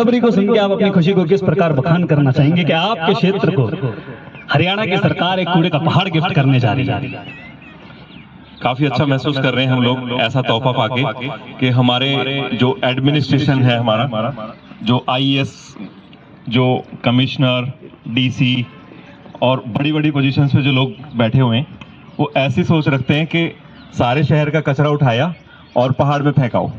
खुशखबरी को सुन के आप अपनी खुशी को किस प्रकार बखान करना चाहेंगे कि आपके क्षेत्र को हरियाणा की सरकार एक कूड़े का पहाड़ गिफ्ट करने जा रही है? काफी अच्छा महसूस कर रहे हैं हम लोग ऐसा तोहफा पाके कि हमारे जो एडमिनिस्ट्रेशन है, हमारा जो आईएएस, जो कमिश्नर, डीसी और बड़ी बड़ी पोजीशंस पे जो लोग बैठे हुए हैं, वो ऐसी सोच रखते हैं कि सारे शहर का कचरा उठाया और पहाड़ में फेंकाओ।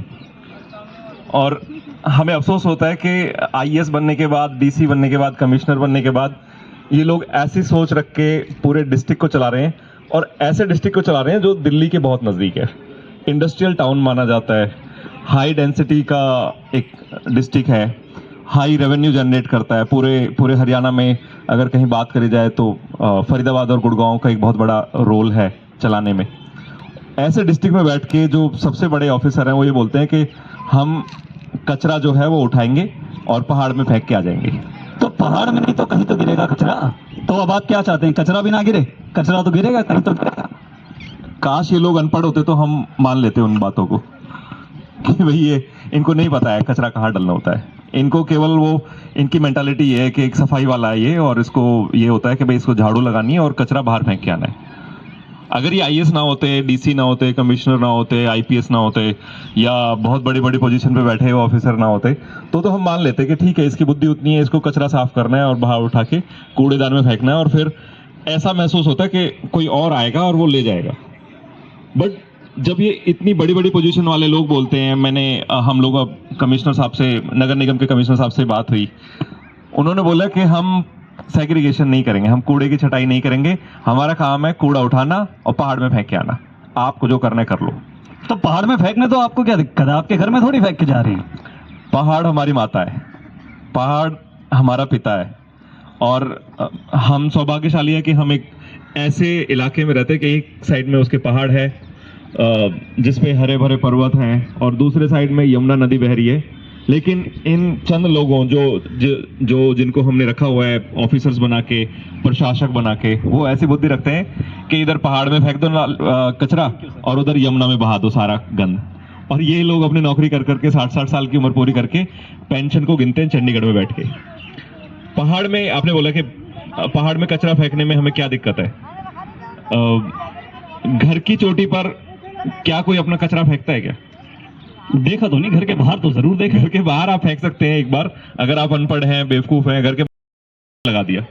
और हमें अफसोस होता है कि आईएएस बनने के बाद, डीसी बनने के बाद, कमिश्नर बनने के बाद ये लोग ऐसी सोच रख के पूरे डिस्ट्रिक्ट को चला रहे हैं, और ऐसे डिस्ट्रिक्ट को चला रहे हैं जो दिल्ली के बहुत नज़दीक है, इंडस्ट्रियल टाउन माना जाता है, हाई डेंसिटी का एक डिस्ट्रिक्ट है, हाई रेवेन्यू जनरेट करता है। पूरे हरियाणा में अगर कहीं बात करी जाए तो फरीदाबाद और गुड़गांव का एक बहुत बड़ा रोल है चलाने में। ऐसे डिस्ट्रिक्ट में बैठ के जो सबसे बड़े ऑफिसर हैं वो ये बोलते हैं कि हम कचरा जो है वो उठाएंगे और पहाड़ में फेंक के आ जाएंगे। तो पहाड़ में नहीं तो कहीं तो गिरेगा कचरा। तो अब आप क्या चाहते हैं, कचरा भी ना गिरे? कचरा तो गिरेगा, कहीं तो गिरेगा। काश ये लोग अनपढ़ होते तो हम मान लेते उन बातों को कि भाई ये इनको नहीं पता है कचरा कहाँ डालना होता है। इनको केवल वो, इनकी मेंटालिटी ये है कि एक सफाई वाला है ये, और इसको ये होता है कि भाई इसको झाड़ू लगानी है और कचरा बाहर फेंक के आना है। अगर ये आईएएस ना होते, डीसी ना होते, कमिश्नर ना होते, आईपीएस ना होते, या बहुत बड़ी बड़ी पोजीशन पे बैठे हुए ऑफिसर ना होते, तो हम मान लेते कि ठीक है, इसकी बुद्धि उतनी है, इसको कचरा साफ करना है और बाहर उठा के कूड़ेदान में फेंकना है, और फिर ऐसा महसूस होता है कि कोई और आएगा और वो ले जाएगा। बट जब ये इतनी बड़ी बड़ी पोजीशन वाले लोग बोलते हैं, हम लोग कमिश्नर साहब से, नगर निगम के कमिश्नर साहब से बात हुई, उन्होंने बोला कि हम सेग्रीगेशन नहीं करेंगे, हम कूड़े की छटाई नहीं करेंगे, हमारा काम है कूड़ा उठाना और पहाड़ में फेंक के आना, आपको जो करना है कर लो। तो पहाड़ में फेंकने तो आपको क्या दिक्कत है? आपके घर में थोड़ी फेंक के जा रही है। पहाड़ हमारी माता है, पहाड़ हमारा पिता है, और हम सौभाग्यशाली है कि हम एक ऐसे इलाके में रहते हैं कि एक साइड में उसके पहाड़ है जिसपे हरे भरे पर्वत हैं, और दूसरे साइड में यमुना नदी बह रही है। लेकिन इन चंद लोगों जो जिनको हमने रखा हुआ है ऑफिसर्स बना के, प्रशासक बना के, वो ऐसी बुद्धि रखते हैं कि इधर पहाड़ में फेंक दो कचरा और उधर यमुना में बहा दो सारा गंद। और ये लोग अपनी नौकरी कर करके 60-60 साल की उम्र पूरी करके पेंशन को गिनते हैं चंडीगढ़ में बैठ के। पहाड़ में आपने बोला कि पहाड़ में कचरा फेंकने में हमें क्या दिक्कत है? घर की चोटी पर क्या कोई अपना कचरा फेंकता है क्या? देखा तो नहीं, घर के बाहर तो जरूर देखा। घर के बाहर आप फेंक सकते हैं एक बार, अगर आप अनपढ़ हैं, बेवकूफ हैं, घर के लगा दिया।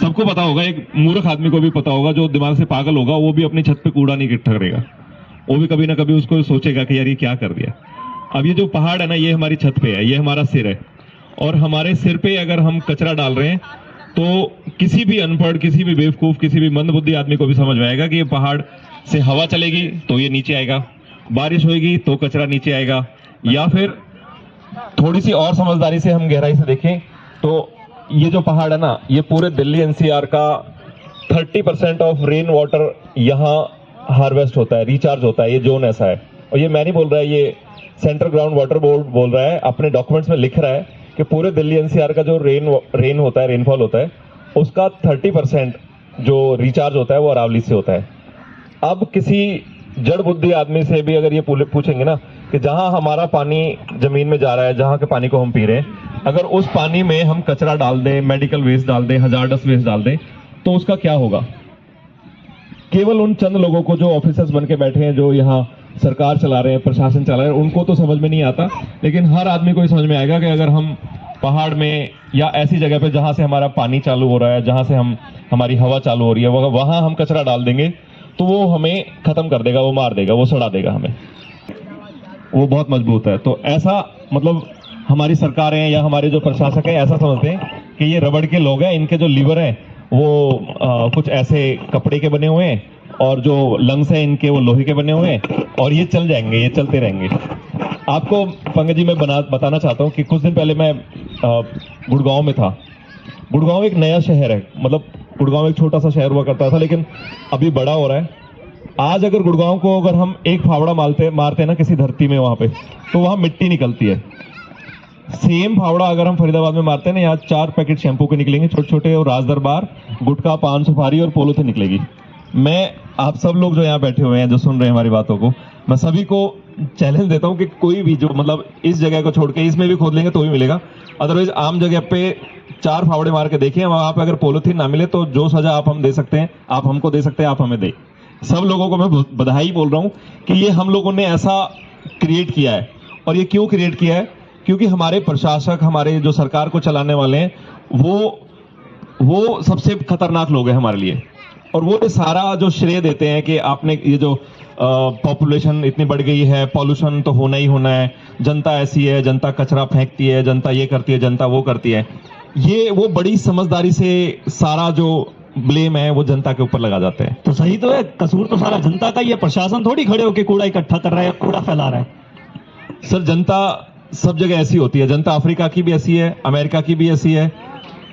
सबको पता होगा, एक मूर्ख आदमी को भी पता होगा, जो दिमाग से पागल होगा, वो भी अपनी छत पे कूड़ा नहीं इकट्ठा करेगा, वो भी कभी ना कभी उसको सोचेगा कि यार ये क्या कर दिया। अब ये जो पहाड़ है ना, ये हमारी छत पे है, ये हमारा सिर है, और हमारे सिर पे अगर हम कचरा डाल रहे हैं तो किसी भी अनपढ़, किसी भी बेवकूफ, किसी भी मंदबुद्धि आदमी को भी समझ में आएगा कि ये पहाड़ से हवा चलेगी तो ये नीचे आएगा, बारिश होगी तो कचरा नीचे आएगा। या फिर थोड़ी सी और समझदारी से हम गहराई से देखें तो ये जो पहाड़ है ना, ये पूरे दिल्ली एनसीआर का 30% ऑफ रेन वाटर यहाँ हार्वेस्ट होता है, रिचार्ज होता है। ये जोन ऐसा है, और ये मैं नहीं बोल रहा है, ये सेंट्रल ग्राउंड वाटर बोर्ड बोल रहा है, अपने डॉक्यूमेंट्स में लिख रहा है कि पूरे दिल्ली एनसीआर का जो रेन होता है, रेनफॉल होता है, उसका 30% जो रिचार्ज होता है वो अरावली से होता है। अब किसी जड़ बुद्धि आदमी से भी अगर ये पूछेंगे ना कि जहां हमारा पानी जमीन में जा रहा है, जहां के पानी को हम पी रहे हैं, अगर उस पानी में हम कचरा डाल दें, मेडिकल वेस्ट डाल दें, हजारडस वेस्ट डाल दें, तो उसका क्या होगा? केवल उन चंद लोगों को जो ऑफिसर्स बन के बैठे हैं, जो यहाँ सरकार चला रहे हैं, प्रशासन चला रहे हैं, उनको तो समझ में नहीं आता, लेकिन हर आदमी को ही समझ में आएगा कि अगर हम पहाड़ में या ऐसी जगह पे जहां से हमारा पानी चालू हो रहा है, जहां से हमारी हवा चालू हो रही है, वहां हम कचरा डाल देंगे तो वो हमें खत्म कर देगा, वो मार देगा, वो सड़ा देगा हमें, वो बहुत मजबूत है। तो ऐसा मतलब हमारी सरकारें या हमारे जो प्रशासक हैं ऐसा समझते हैं कि ये रबड़ के लोग हैं, इनके जो लीवर हैं वो कुछ ऐसे कपड़े के बने हुए हैं, और जो लंग्स हैं इनके वो लोहे के बने हुए हैं, और ये चल जाएंगे, ये चलते रहेंगे। आपको पंकज जी मैं बताना चाहता हूँ कि कुछ दिन पहले मैं गुड़गांव में था। गुड़गांव एक नया शहर है, मतलब गुड़गांव एक छोटा सा शहर हुआ करता था, लेकिन अभी बड़ा हो रहा है। आज अगर गुड़गांव को अगर हम एक फावड़ा मारते ना किसी धरती में वहां पे, तो वहां मिट्टी निकलती है। सेम फावड़ा अगर हम फरीदाबाद में मारते हैं ना, यहाँ 4 पैकेट शैंपू के निकलेंगे, छोटे छोटे, और राजदरबार, गुटखा, पान सुपारी और पोलोथीन निकलेगी। मैं आप सब लोग जो यहाँ बैठे हुए हैं, जो सुन रहे हैं हमारी बातों को, मैं सभी को चैलेंज देता हूं कि कोई भी जो मतलब इस जगह को छोड़ के इसमें भी खोद लेंगे तो भी मिलेगा, अदरवाइज आम जगह पे 4 फावड़े मार के देखें, वहां पे अगर पॉलिथीन ना मिले तो जो सजा आप हम दे सकते हैं, आप हमको दे सकते हैं, आप हमें दें। सब लोगों को मैं बधाई बोल रहा हूं कि ये हम लोगों ने ऐसा क्रिएट किया है। और ये क्यों क्रिएट किया है? क्योंकि हमारे प्रशासक, हमारे जो सरकार को चलाने वाले हैं, वो सबसे खतरनाक लोग हैं हमारे लिए। और वो सारा जो श्रेय देते हैं कि आपने ये जो पॉपुलेशन इतनी बढ़ गई है, पॉल्यूशन तो होना ही होना है, जनता ऐसी है, जनता कचरा फेंकती है, जनता ये करती है, जनता वो करती है, ये वो बड़ी समझदारी से सारा जो ब्लेम है वो जनता के ऊपर लगा जाते हैं। तो सही तो है, कसूर तो सारा जनता का ही है। प्रशासन थोड़ी खड़े होकर कूड़ा इकट्ठा कर रहा है, कूड़ा फैला रहा है। सर, जनता सब जगह ऐसी होती है। जनता अफ्रीका की भी ऐसी है, अमेरिका की भी ऐसी है,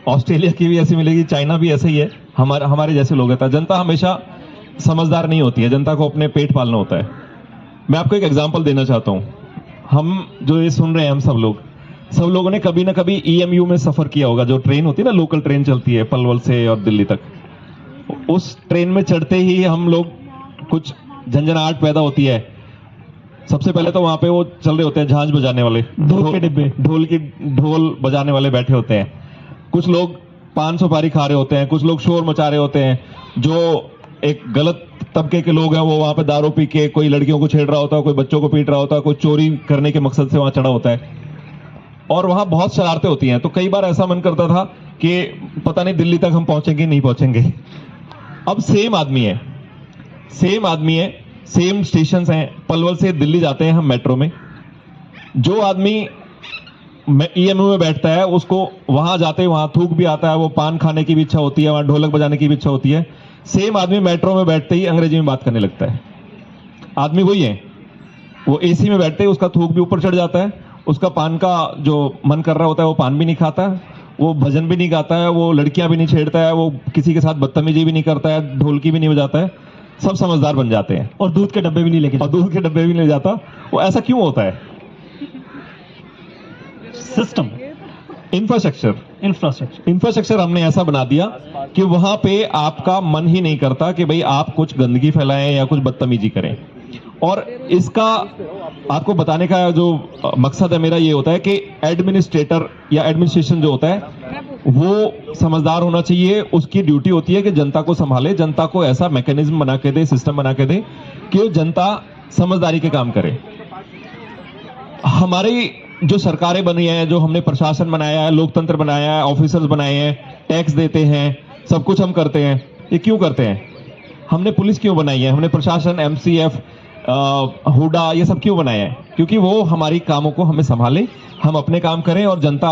ऑस्ट्रेलिया की भी ऐसी मिलेगी, चाइना भी ऐसे ही है, हमारे जैसे लोग हैं। जनता हमेशा समझदार नहीं होती है, जनता को अपने पेट पालना होता है। मैं आपको एक एग्जांपल देना चाहता हूं। हम जो ये सुन रहे हैं, हम सब लोगों ने कभी ना कभी ईएमयू में सफर किया होगा। जो ट्रेन होती है ना, लोकल ट्रेन चलती है पलवल से और दिल्ली तक, उस ट्रेन में चढ़ते ही हम लोग कुछ झंझनाहट पैदा होती है। सबसे पहले तो वहां पे वो चल रहे होते हैं झांझ बजाने वाले, ढोल के डिब्बे, ढोल बजाने वाले बैठे होते हैं। कुछ लोग पान सुपारी खा रहे होते हैं, कुछ लोग शोर मचा रहे होते हैं। जो एक गलत तबके के लोग हैं वो वहां पे दारू पी के कोई लड़कियों को छेड़ रहा होता है, कोई बच्चों को पीट रहा होता है, कोई चोरी करने के मकसद से वहां चढ़ा होता है, और वहां बहुत शरारतें होती हैं। तो कई बार ऐसा मन करता था कि पता नहीं दिल्ली तक हम पहुंचेंगे नहीं पहुंचेंगे। अब सेम आदमी है, सेम स्टेशन हैं, पलवल से दिल्ली जाते हैं हम मेट्रो में। जो आदमी ईएमयू में बैठता है उसको वहां जाते वहां थूक भी आता है, वो पान खाने की भी इच्छा होती है, वहां ढोलक बजाने की भी इच्छा होती है। सेम आदमी मेट्रो में बैठते ही अंग्रेजी में बात करने लगता है। आदमी वही है, वो एसी में बैठते ही उसका थूक भी ऊपर चढ़ जाता है, उसका पान का जो मन कर रहा होता है वो पान भी नहीं खाता है, वो भजन भी नहीं गाता है, वो लड़कियां भी नहीं छेड़ता है, वो किसी के साथ बदतमीजी भी नहीं करता है, ढोलकी भी नहीं बजाता है। सब समझदार बन जाते हैं और दूध के डब्बे भी नहीं लेके, और दूध के डब्बे भी नहीं ले जाता। वो ऐसा क्यों होता है? सिस्टम, इंफ्रास्ट्रक्चर हमने ऐसा बना दिया कि वहां पे आपका मन ही नहीं करता कि भाई आप कुछ गंदगी फैलाएं या कुछ बदतमीजी करें। और इसका आपको बताने का जो मकसद है मेरा ये होता है कि एडमिनिस्ट्रेटर या एडमिनिस्ट्रेशन जो होता है वो समझदार होना चाहिए। उसकी ड्यूटी होती है कि जनता को संभाले, जनता को ऐसा मैकेनिज्म बना के दे, सिस्टम बना के दे कि जनता समझदारी के काम करे। हमारी जो सरकारें बनी हैं, जो हमने प्रशासन बनाया है, लोकतंत्र बनाया है, ऑफिसर्स बनाए हैं, टैक्स देते हैं, सब कुछ हम करते हैं, ये क्यों करते हैं? हमने पुलिस क्यों बनाई है, हमने प्रशासन, एमसीएफ, हुडा, ये सब क्यों बनाया है? क्योंकि वो हमारी कामों को हमें संभाले, हम अपने काम करें और जनता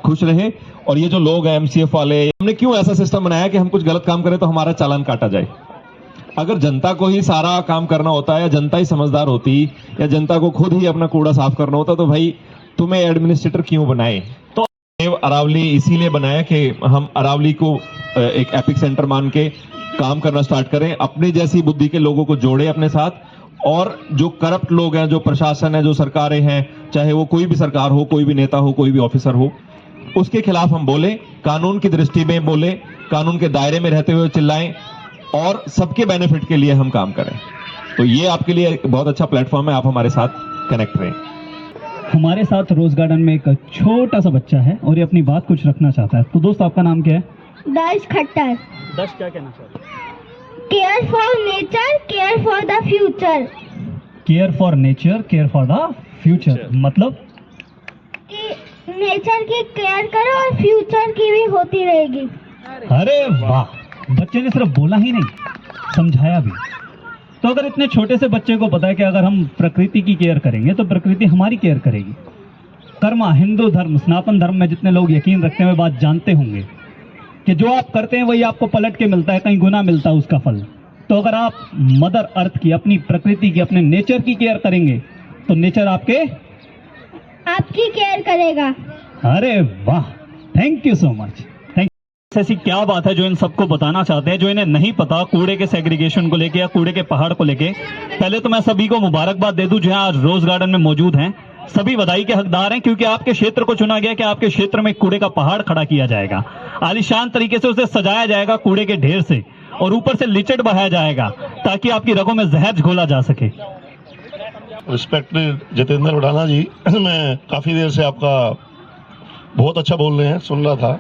खुश रहे। और ये जो लोग हैं एमसीएफ वाले, हमने क्यों ऐसा सिस्टम बनाया कि हम कुछ गलत काम करें तो हमारा चालान काटा जाए? अगर जनता को ही सारा काम करना होता है, या जनता ही समझदार होती, या जनता को खुद ही अपना कूड़ा साफ करना होता, तो भाई तुम्हें एडमिनिस्ट्रेटर क्यों बनाए? तो अरावली इसीलिए बनाया कि हम अरावली को एक एपिक सेंटर मान के काम करना स्टार्ट करें, अपने जैसी बुद्धि के लोगों को जोड़े अपने साथ, और जो करप्ट लोग हैं, जो प्रशासन है, जो सरकारें हैं, चाहे वो कोई भी सरकार हो, कोई भी नेता हो, कोई भी ऑफिसर हो, उसके खिलाफ हम बोले, कानून की दृष्टि में बोले, कानून के दायरे में रहते हुए चिल्लाएं और सबके बेनिफिट के लिए हम काम करें। तो ये आपके लिए एक बहुत अच्छा प्लेटफॉर्म है, आप हमारे साथ कनेक्ट रहें। हमारे साथ रोज गार्डन में एक छोटा सा बच्चा है और ये अपनी बात कुछ रखना चाहता है। तो दोस्त, आपका नाम क्या है? दर्श खट्टर। दर्श, क्या कहना चाहते हैं? Care for nature, care for the future. Care for nature, care for the future मतलब कि नेचर की केयर करो और फ्यूचर की भी होती रहेगी। अरे वाह, बच्चे ने सिर्फ बोला ही नहीं, समझाया भी। तो अगर इतने छोटे से बच्चे को पता है कि अगर हम प्रकृति की केयर करेंगे तो प्रकृति हमारी केयर करेगी। कर्मा, हिंदू धर्म, सनातन धर्म में जितने लोग यकीन रखते हैं बात जानते होंगे कि जो आप करते हैं वही आपको पलट के मिलता है, कहीं गुना मिलता है उसका फल। तो अगर आप मदर अर्थ की, अपनी प्रकृति की, अपने नेचर की केयर करेंगे तो नेचर आपकी केयर करेगा। अरे वाह, थैंक यू सो मच। ऐसी क्या बात है जो इन सबको बताना चाहते हैं, जो इन्हें नहीं पता कूड़े के सेग्रीगेशन को लेके या कूड़े के पहाड़ को लेके? पहले तो मैं सभी को मुबारकबाद दे दूं जो आज रोज गार्डन में मौजूद हैं। सभी बधाई के हकदार हैं क्योंकि आपके क्षेत्र को चुना गया कि आपके क्षेत्र में कूड़े का पहाड़ खड़ा किया जाएगा, आलीशान तरीके से उसे सजाया जाएगा कूड़े के ढेर से, और ऊपर से लिचड़ बहाया जाएगा ताकि आपकी रगों में जहर घोला जा सके। रिस्पेक्टेड जितेंद्र उड़ाना जी, मैं काफ़ी देर से आपका बहुत अच्छा बोल रहे हैं, सुन रहा था।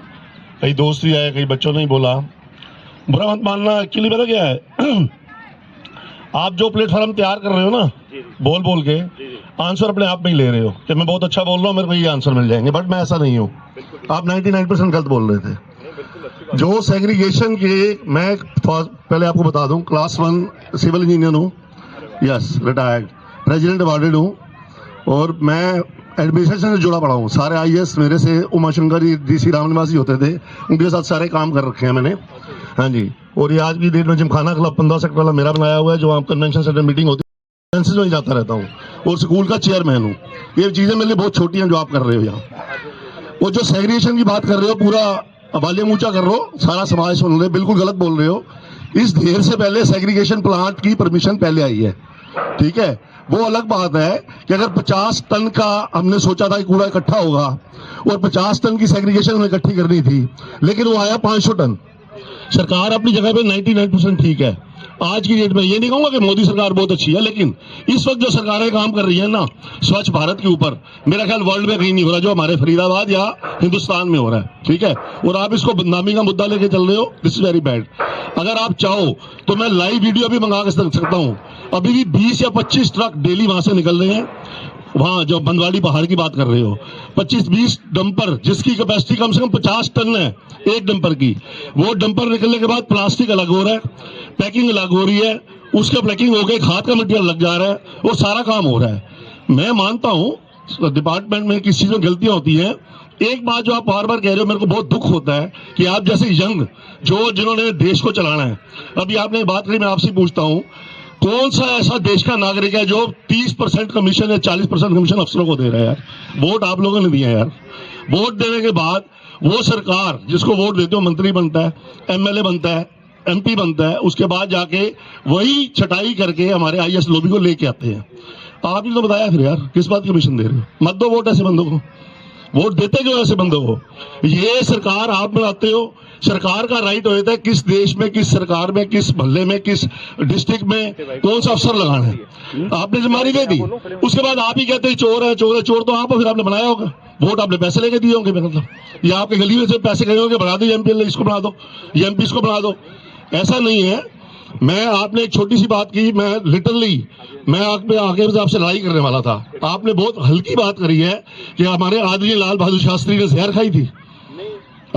कई दोस्त भी आए, कई बच्चों ने ही बोला, बुरा मत मानना। एक्चुअली पता क्या है, आप जो प्लेटफॉर्म तैयार कर रहे हो ना, बोल बोल के आंसर अपने आप में ही ले रहे हो कि मैं बहुत अच्छा बोल रहा हूँ, मेरे को ये आंसर मिल जाएंगे, बट मैं ऐसा नहीं हूँ। आप 99% गलत बोल रहे थे। जो सेग्रीगेशन के, मैं पहले आपको बता दूं, क्लास 1 सिविल इंजीनियर हूँ, यस, रिटायर्ड, प्रेसिडेंट अवार्डेड हूँ, और मैं एडमिनिस्ट्रेशन से जुड़ा पड़ा हूँ। सारे आईएएस मेरे से, उमाशंकर जी डीसी रामनिवासी होते थे, उनके साथ सारे काम कर रखे हैं मैंने। हाँ जी, और ये आज की डेट में जिमखाना क्लब 15 सेक्टर वाला मेरा बनाया हुआ है, जो वहाँ कन्वेंशन सेंटर मीटिंग होती है, में जाता रहता हूँ, और स्कूल का चेयरमैन हूँ। ये चीज़ें मेरे लिए बहुत छोटी हैं जो आप कर रहे हो यहाँ। और जो सेग्रीगेशन की बात कर रहे हो, पूरा वॉल्यूम ऊंचा कर रहे हो, सारा समाज सुन रहे, बिल्कुल गलत बोल रहे हो। इस ढेर से पहले सेग्रीगेशन प्लांट की परमिशन पहले आई है, ठीक है। वो अलग बात है कि अगर 50 टन का हमने सोचा था कि कूड़ा इकट्ठा होगा, और 50 टन की सेग्रीगेशन हमें इकट्ठी करनी थी, लेकिन वो आया 500 टन। सरकार अपनी जगह पे 99% ठीक है। आज की डेट में ये नहीं कहूंगा कि मोदी सरकार बहुत अच्छी है, लेकिन इस वक्त जो सरकारें काम कर रही है ना स्वच्छ भारत के ऊपर, मेरा ख्याल वर्ल्ड में कहीं नहीं हो रहा जो हमारे फरीदाबाद या हिंदुस्तान में हो रहा है, ठीक है। और आप इसको बदनामी का मुद्दा लेके चल रहे हो, दिस इज वेरी बैड। अगर आप चाहो तो मैं लाइव वीडियो भी मंगा के सकता हूँ। अभी भी 20 या 25 ट्रक डेली वहां से निकल रहे हैं, वहां जो बंदवाड़ी पहाड़ की बात कर रहे हो, 25-20 डंपर जिसकी कैपेसिटी कम से कम 50 टन है एक डंपर की, वो डंपर निकलने के बाद प्लास्टिक अलग हो रहा है, पैकिंग अलग हो रही है, उसके पैकिंग हो गई, खाद का मटेरियल लग जा रहा है, वो सारा काम हो रहा है। मैं मानता हूँ डिपार्टमेंट में किस चीज में गलतियां होती हैं। एक बात जो आप बार बार कह रहे हो, मेरे को बहुत दुख होता है कि आप जैसे यंग जिन्होंने देश को चलाना है, अभी आपने बात करी, मैं आपसे पूछता हूँ, कौन सा ऐसा देश का नागरिक है जो 30% कमीशन या 40% कमीशन अफसरों को दे रहा है यार? वोट आप लोगों ने दिया है यार। वोट देने के बाद वो सरकार जिसको वोट देते हो, मंत्री बनता है, एमएलए बनता है, एमपी बनता है, उसके बाद जाके वही छटाई करके हमारे आईएएस लॉबी को लेके आते हैं। आपने तो बताया फिर यार, किस बात की कमीशन दे रहे हो? मत दो वोट ऐसे बंदों को, वोट देते क्यों ऐसे बंदों को? ये सरकार आप बनाते हो। सरकार का राइट होता है किस देश में, किस सरकार में, किस मोहल्ले में, किस डिस्ट्रिक्ट में कौन सा अफसर लगाना है। आपने जिम्मेदारी दे दी, उसके बाद आप ही कहते हैं चोर है, चोर है। चोर तो आप, फिर आपने बनाया होगा, वोट आपने पैसे लेके दिए होंगे, मतलब या आपके गली में से पैसे गए होंगे, बना दो एमपी, इसको बना दो, ये एमपी इसको बना दो। ऐसा नहीं है। मैं, आपने एक छोटी सी बात की, मैं लिटरली मैं आगे आपसे लड़ाई करने वाला था। आपने बहुत हल्की बात करी है कि हमारे आदरणीय लाल बहादुर शास्त्री ने जहर खाई थी,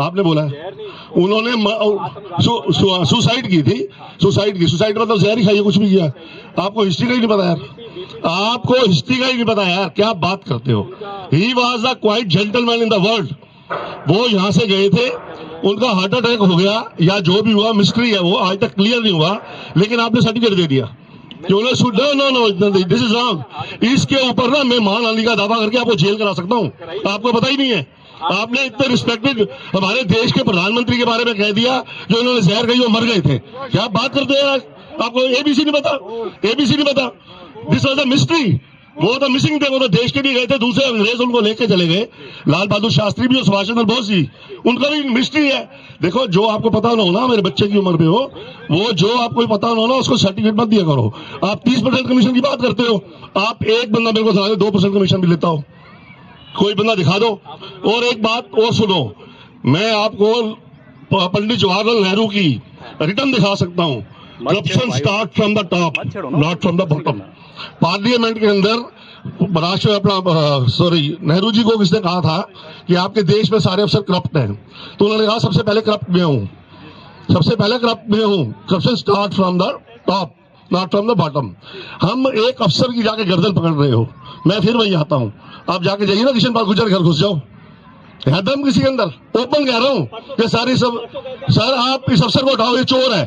आपने बोला है। उन्होंने सुसाइड की थी, सुसाइड मतलब जहर ही खाई है, कुछ भी किया। आपको हिस्ट्री का ही नहीं पता यार, आपको हिस्ट्री का ही नहीं पता यार, क्या बात करते हो। He was the quite gentleman in the world. वो यहाँ से गए थे, उनका हार्ट अटैक हो गया या जो भी हुआ, मिस्ट्री है, वो आज तक क्लियर नहीं हुआ, लेकिन आपने सर्टिफिकेट दे दिया। No, this is wrong. इसके ऊपर ना मैं महान का दावा करके आपको जेल करा सकता हूँ, आपको पता ही नहीं है। आपने इतने रिस्पेक्टेड हमारे देश के प्रधानमंत्री के बारे में कह दिया, जो इन्होंने जहर खाई वो मर गए थे। क्या बात करते हैं? आपको एबीसी नहीं पता? एबीसी नहीं पता? This was a mystery. वो तो मिसिंग थे, वो तो देश के लिए गए थे, दूसरे अंग्रेज उनको लेके चले गए। लाल बहादुर शास्त्री भी और सुभाष चंद्र बोस जी, उनका भी मिस्ट्री है। देखो, जो आपको पता ना हो ना, मेरे बच्चे की उम्र पे हो, वो जो आपको पता ना हो ना, उसको सर्टिफिकेट मत दिया करो। आप 30% कमीशन की बात करते हो, आप एक बंदा मेरे को सुना दो 2% कमीशन भी लेता हो, कोई बंदा दिखा दो। और एक बात और सुनो, मैं आपको पंडित जवाहरलाल नेहरू की रिटर्न दिखा सकता हूँ। Corruption start from the top, not from the bottom. Parliament के अंदर राष्ट्र नेहरू जी को किसने कहा था कि आपके देश में सारे अफसर करप्ट हैं, तो उन्होंने कहा सबसे पहले करप्ट मैं हूँ, सबसे पहले करप्ट मैं हूँ। Corruption start from the top, not from the bottom. हम एक अफसर की जाके गर्दन पकड़ रहे हो, मैं फिर वही आता हूँ। आप जाके जाइए ना किशन पाल गुर्जर घर, घुस जाओ। है दम किसी के अंदर? ओपन कह रहा हूँ कि सारी सब सर, आप इस अफसर को उठाओ, ये चोर है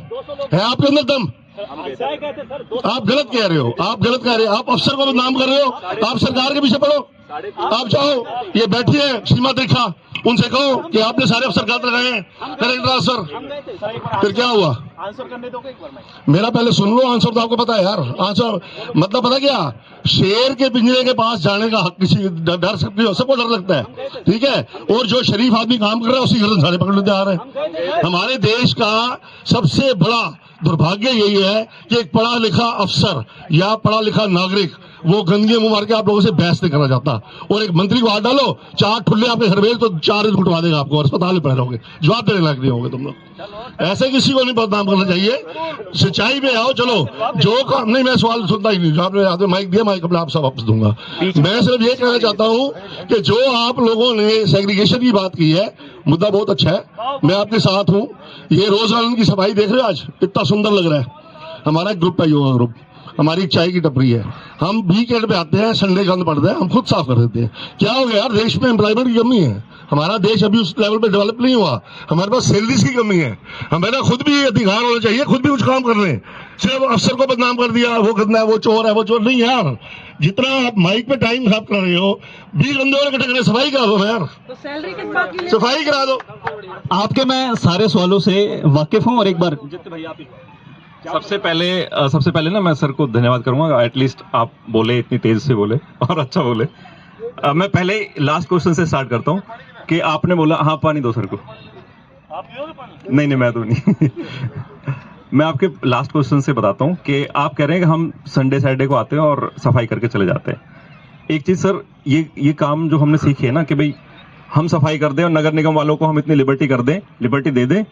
आपके अंदर दम? आप गलत कह रहे हो, आप गलत कह रहे हो। आप अफसर को बदनाम कर रहे हो, आप सरकार के पीछे पड़ो। आप जाओ, ये बैठी है सीमा त्रिखा, उनसे कहो कि आपने सारे अफसर गलत लगाए हैं, करें ट्रांसफर। फिर क्या हुआ? आंसर करने दो एक बार। मेरा पहले सुन लो, आंसर तो आपको पता है यार। आंसर मतलब पता क्या, शेर के पिंजरे के पास जाने का हक किसी डर सकती हो, सबको डर लगता है, ठीक है। और जो शरीफ आदमी काम कर रहा है उसी गर्दन सारे पकड़ लेते आ रहे हैं। हमारे देश का सबसे बड़ा दुर्भाग्य यही है कि एक पढ़ा लिखा अफसर या पढ़ा लिखा नागरिक वो गंदगी मुंह मार के आप लोगों से बहस नहीं करना चाहता। और एक मंत्री को हाथ डालो, 4 ठुल्ले आपके घर भेज तो 4 दिन घुटवा देगा आपको और अस्पताल में पड़े रहोगे, जवाब देने लायक नहीं होगे तुम लोग। ऐसे किसी को नहीं बदनाम करना चाहिए, सच्चाई पे आओ। चलो जो काम नहीं, मैं सवाल सुनता ही नहीं, आपने आपने माइक दिया, माइक अपने आप सब वापस दूंगा। मैं सिर्फ ये कहना चाहता हूँ कि जो आप लोगों ने सेग्रीगेशन की बात की है, मुद्दा बहुत अच्छा है, मैं आपके साथ हूँ। ये रोज गार्डन की सफाई देख रहे हो आज, कितना सुंदर लग रहा है। हमारा एक ग्रुप है, योगा ग्रुप, हमारी एक चाय की टपरी है, हम वीकेंड पे आते हैं, संडे गंद पड़ता है, हम खुद साफ कर देते हैं। क्या हो गया यार, देश में एम्प्लॉयमेंट की कमी है, हमारा देश अभी उस लेवल पे डेवलप नहीं हुआ, हमारे पास सैलरीज की कमी है, हमें ना खुद भी अधिकार होना चाहिए, खुद भी कुछ काम कर रहे हैं। सिर्फ अफसर को बदनाम कर दिया, वो गंदा है, वो चोर है, वो चोर नहीं यार। जितना आप माइक पे टाइम खराब कर रहे हो, 20 बंदे और इकट्ठे करके सफाई करा दो यार, तो सैलरी किस बात की? सफाई करा दो। आपके मैं सारे सवालों से वाकिफ हूँ और एक बार सबसे पहले ना मैं सर को धन्यवाद करूंगा, एटलीस्ट आप बोले, इतनी तेज से बोले और अच्छा बोले। मैं पहले लास्ट क्वेश्चन से स्टार्ट करता हूं कि आपने बोला, हाँ पानी दो सर को। नहीं मैं तो नहीं मैं आपके लास्ट क्वेश्चन से बताता हूं कि आप कह रहे हैं कि हम संडे सैटरडे को आते हैं और सफाई करके चले जाते हैं। एक चीज सर, ये काम जो हमने सीखी है ना कि भाई हम सफाई कर दें और नगर निगम वालों को हम इतनी लिबर्टी दे दें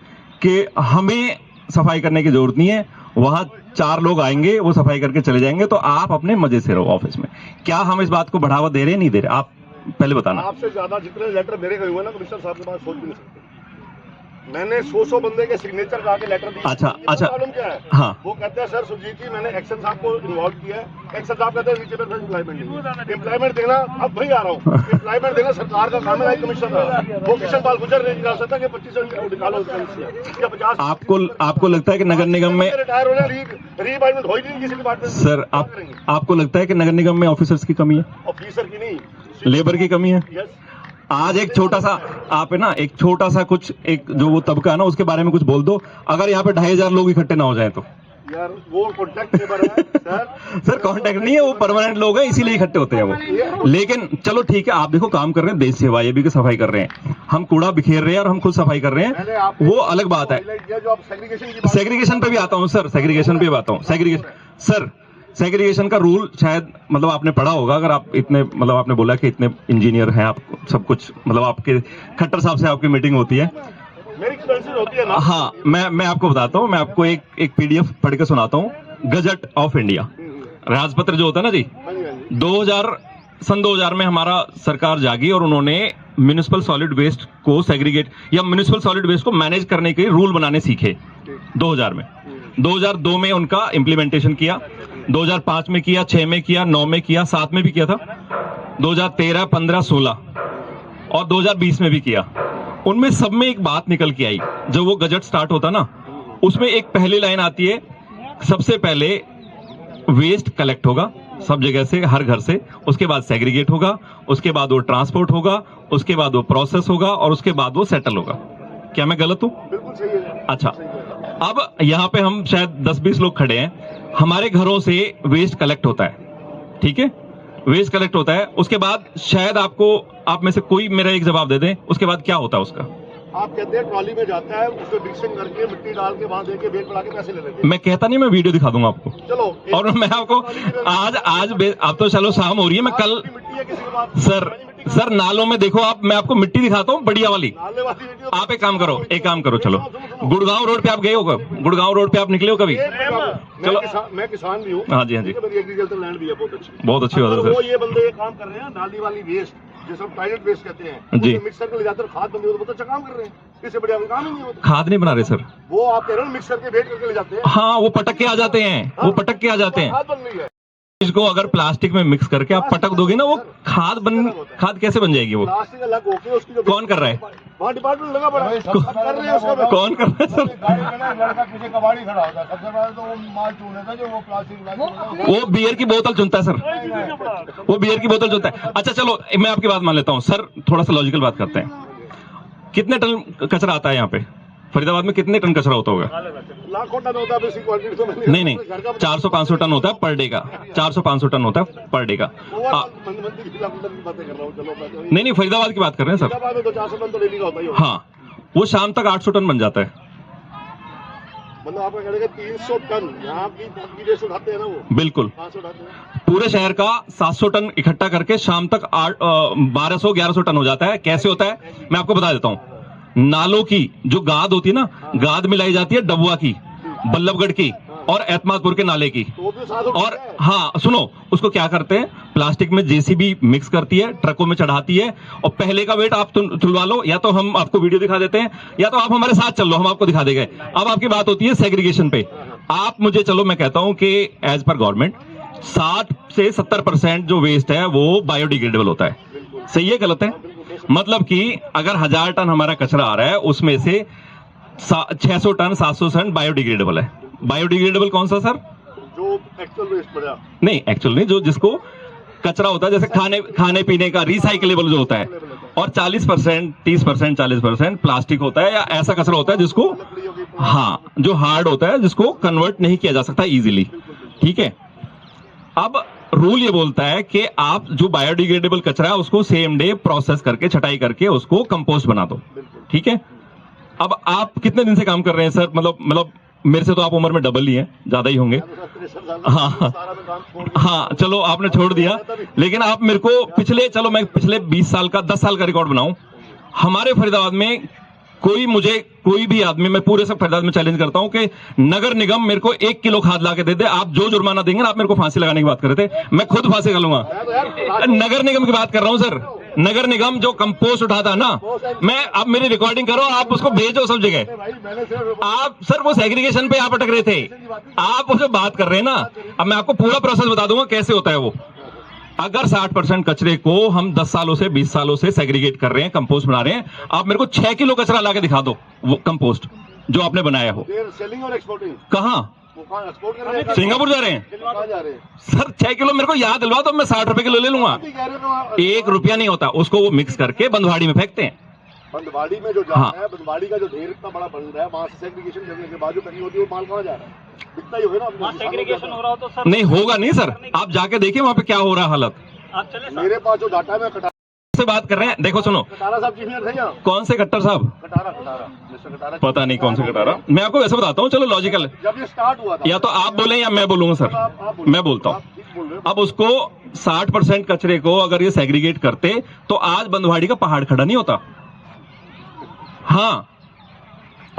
कि हमें सफाई करने की जरूरत नहीं है, वहां 4 लोग आएंगे, वो सफाई करके चले जाएंगे, तो आप अपने मजे से रहो ऑफिस में। क्या हम इस बात को बढ़ावा दे रहे हैं, नहीं दे रहे? आप पहले बताना। आपसे ज्यादा जितने लेटर मेरे गए हुए ना कमिश्नर साहब के पास सोच भी नहीं सकते। मैंने 100 बंदे के सिग्नेचर का के लेटर दिए। अच्छा प्रॉब्लम क्या है? हाँ, वो कहते हैं सर सुरजीत जी मैंने एक्शन साहब को इन्वॉल्व किया है, एक्शन साहब कहते हैं नीचे पे एम्प्लॉयमेंट नहीं, एम्प्लॉयमेंट देना, अब भाई आ रहा हूँ, एम्प्लॉयमेंट देना सरकार का काम है, कमिश्नर का। वो किशन पाल गुजर नहीं निकाल सकता कि 25 निकालो या 50। आपको लगता है कि नगर निगम में रिटायर होने रीअपॉइंटमेंट हो ही नहीं किसी डिपार्टमेंट में। सर आपको लगता है कि नगर निगम में ऑफिसर्स की कमी है, ऑफिसर की नहीं, लेबर की कमी है? यस। आज एक छोटा सा आप है ना, एक छोटा सा कुछ एक जो वो तबका है ना, उसके बारे में कुछ बोल दो। अगर यहाँ पे 2500 लोग इकट्ठे ना हो जाए तो यार वो कॉन्ट्रैक्ट लेबर है सर कॉन्ट्रैक्ट नहीं है, वो परमानेंट लोग हैं, इसीलिए इकट्ठे होते हैं वो। लेकिन चलो ठीक है, आप देखो काम कर रहे हैं, देश सेवा, ये भी सफाई कर रहे हैं, हम कूड़ा बिखेर रहे हैं और हम खुद सफाई कर रहे हैं, वो अलग बात है। सेग्रीगेशन पे भी आता हूँ सर, सेग्रीगेशन पे भी आता हूँ। सेग्रीगेशन का रूल शायद मतलब आपने पढ़ा होगा, अगर आप इतने मतलब आपने बोला कि इतने इंजीनियर हैं आप, सब कुछ मतलब आपके खट्टर साहब से आपकी मीटिंग होती है, मेरी एक्सपेंसिव होती है ना। हाँ, मैं आपको बताता हूँ, मैं आपको एक पीडीएफ पढ़ के सुनाता हूँ। गजट ऑफ इंडिया, राजपत्र जो होता है ना जी, 2000 में हमारा सरकार जागी और उन्होंने म्युनिसिपल सॉलिड वेस्ट को सेग्रीगेट या म्युनिसिपल सॉलिड वेस्ट को मैनेज करने के रूल बनाने सीखे 2000 में। 2002 में उनका इम्प्लीमेंटेशन किया, 2005 में किया, 6 में किया, 9 में किया, 7 में भी किया था, 2013, 15, 16 और 2020 में भी किया। उनमें सब में एक बात निकल के आई, जब वो गजट स्टार्ट होता ना, उसमें एक पहली लाइन आती है, सबसे पहले वेस्ट कलेक्ट होगा सब जगह से, हर घर से, उसके बाद सेग्रीगेट होगा, उसके बाद वो ट्रांसपोर्ट होगा, उसके बाद वो प्रोसेस होगा और उसके बाद वो सेटल होगा। क्या मैं गलत हूं? बिल्कुल सही है। अच्छा, अब यहाँ पे हम शायद 10-20 लोग खड़े हैं, हमारे घरों से वेस्ट कलेक्ट होता है, ठीक है, वेस्ट कलेक्ट होता है, उसके बाद शायद आप में से कोई मेरा एक जवाब दे दें, उसके बाद क्या होता है उसका? आप कहते हैं ट्रॉली में जाता है, उसमें मिक्सिंग करके मिट्टी डाल के वहां देके बेच बढ़ा के पैसे ले लेते हैं। मैं कहता नहीं, मैं वीडियो दिखा दूंगा आपको। चलो, और मैं आपको अब तो चलो शाम हो रही है, मैं कल मिट्टी है किसी के पास सर नालों में देखो आप, मैं आपको मिट्टी दिखाता हूँ बढ़िया वाली। नाले वाली मिट्टी। आप एक काम करो, चलो गुड़गांव रोड पे आप गए हो कभी? गुड़गांव रोड पे आप निकले हो कभी? चलो, मैं किसान भी हूँ। हाँ जी, मेरी एग्रीकल्चर लैंड भी है, बहुत अच्छी बात है वो सर। ये बंदे काम कर रहे हैं, नाली वाली वेस्ट जिसको टॉयलेट वेस्ट कहते हैं जी। मिक्सर के ले जाते हैं, खाद बनती है, तो बहुत अच्छा काम कर रहे हैं, इससे बढ़िया कोई काम ही नहीं होता। खाद नहीं बना रहे सर, वो आप कह रहे हो मिक्स करके वेट करके ले जाते हैं। हाँ, वो पटक के आ जाते हैं, खाद बन रही है। इसको अगर प्लास्टिक में मिक्स करके आप पटक दोगे ना, वो खाद कैसे बन जाएगी? वो प्लास्टिक अलग होके उसकी जो कौन कर रहा है? वहाँ डिपार्टमेंट लगा पड़ा है, कर रहे हैं उसका। कौन कर रहा है सर? गाड़ी में ना लड़का पीछे कबाड़ी खड़ा होता है, सबसे पहले तो वो माल चूने था जो वो प्लास्टिक वो बियर की बोतल चुनता है सर, वो बियर की बोतल चुनता है। अच्छा चलो, मैं आपकी बात मान लेता हूँ सर, थोड़ा सा लॉजिकल बात करते हैं। कितने टन कचरा आता है यहाँ पे? फरीदाबाद में कितने टन कचरा होता होगा? लाखों टन होता है बेसिक क्वांटिटी तो नहीं 400-500 टन होता है पर डे का, 400-500 टन होता है पर डे का। नहीं फरीदाबाद की बात कर रहे हैं सर। तो 400 टन तो डेली का होता ही होगा। हाँ, वो शाम तक 800 टन बन जाता है। मतलब आपका कहने का 300 टन यहाँ की बाकी से उठाते हैं ना वो, बिल्कुल कहाँ से उठाते हैं? पूरे शहर का 700 टन इकट्ठा करके शाम तक 1200-1100 टन हो जाता है। कैसे होता है मैं आपको बता देता हूँ। नालों की जो गाद होती है ना, गाद मिलाई जाती है डबुआ की, बल्लभगढ़ की और एतमादपुर के नाले की। तो वो भी साथ और उठाते हैं। हाँ सुनो, उसको क्या करते हैं, प्लास्टिक में जेसीबी मिक्स करती है, ट्रकों में चढ़ाती है, और पहले का वेट आप तुलवा लो, या तो हम आपको वीडियो दिखा देते हैं या तो आप हमारे साथ चल लो, हम आपको दिखा देंगे। अब आपकी बात होती है सेग्रीगेशन पे। आप मुझे चलो, मैं कहता हूं कि एज पर गवर्नमेंट 60 से 70% जो वेस्ट है वो बायोडिग्रेडेबल होता है। सही है गलत है? मतलब कि अगर 1000 टन हमारा कचरा आ रहा है उसमें से 600 टन 700 टन बायोडिग्रेडेबल है। बायोडिग्रेडेबल कौन सा सर? जो एक्चुअल वेस्ट पड़ा, नहीं एक्चुअल नहीं, जो जिसको कचरा होता है, जैसे खाने पीने का रिसाइकलेबल जो होता है, और 40% 30% 40% प्लास्टिक होता है, या ऐसा कचरा होता है जिसको हाँ जो हार्ड होता है, जिसको कन्वर्ट नहीं किया जा सकता इजीली। ठीक है, अब रूल ये बोलता है कि आप जो बायोडिग्रेडेबल कचरा है उसको सेम डे प्रोसेस करके, छटाई करके उसको कंपोस्ट बना दो। ठीक है, अब आप कितने दिन से काम कर रहे हैं सर? मतलब मेरे से तो आप उम्र में डबल ही हैं, ज्यादा ही होंगे। हाँ हाँ चलो आपने छोड़ दिया, लेकिन आप मेरे को मैं पिछले 20 साल का 10 साल का रिकॉर्ड बनाऊं। हमारे फरीदाबाद में कोई भी आदमी, मैं पूरे सब फरीदाबाद में चैलेंज करता हूं कि नगर निगम मेरे को 1 किलो खाद ला के दे दे। आप जो जुर्माना देंगे ना, आप मेरे को फांसी लगाने की बात कर रहे थे, मैं खुद फांसी कर लूंगा। नगर निगम की बात कर रहा हूं सर। नगर निगम जो कंपोस्ट उठाता है ना, मैं अब मेरी रिकॉर्डिंग करो, आप उसको भेजो सब जगह। आप सर वो सेग्रीगेशन पे आप अटक रहे थे, आप उससे बात कर रहे हैं ना। अब मैं आपको पूरा प्रोसेस बता दूंगा कैसे होता है वो। अगर 60% कचरे को हम 10 सालों से 20 सालों से सेग्रीगेट कर रहे हैं, कंपोस्ट बना रहे हैं, आप मेरे को 6 किलो कचरा ला के दिखा दो वो कंपोस्ट जो आपने बनाया हो। सेलिंग और एक्सपोर्टिंग कहाँ? एक्सपोर्ट कर रहे हैं, सिंगापुर जा रहे हैं कहाँ जा रहे हैं? सर। 6 किलो मेरे को याद दिलवा, तो मैं 60 रुपए किलो ले लूंगा। कह रहे हो 1 रुपया नहीं होता, उसको वो मिक्स करके बंदवाड़ी में फेंकते हैं। बंदवाड़ी में जो जा हाँ। रहा है, बंदवाड़ी का जो ढेर इतना बड़ा बन रहा है, वहाँ से सेग्रीगेशन करने के बाद जो कहीं होती है वो माल कहाँ जा रहा है? दिखता ही होगा ना। सेग्रीगेशन हो रहा हो तो सर नहीं होगा नहीं सर, आप जाके देखिए वहां पे क्या हो रहा है हालत। आप चले सर। मेरे पास जो डाटा है, मैं कटारा से बात कर रहे हैं। देखो सुनो, साहब चीफ इंजीनियर थे यहाँ। कौन से कट्टर साहब? कटारा मिस्टर कटारा, पता नहीं कौन से कटारा। मैं आपको वैसे बताता हूँ, चलो लॉजिकल, जब ये स्टार्ट हुआ था, या तो आप बोले या मैं बोलूंगा सर। आप बोलिए। मैं बोलता हूँ। आप ठीक बोल रहे हो। अब उसको 60% कचरे को अगर ये सेग्रीगेट करते तो आज बंदवाड़ी का पहाड़ खड़ा नहीं होता। हाँ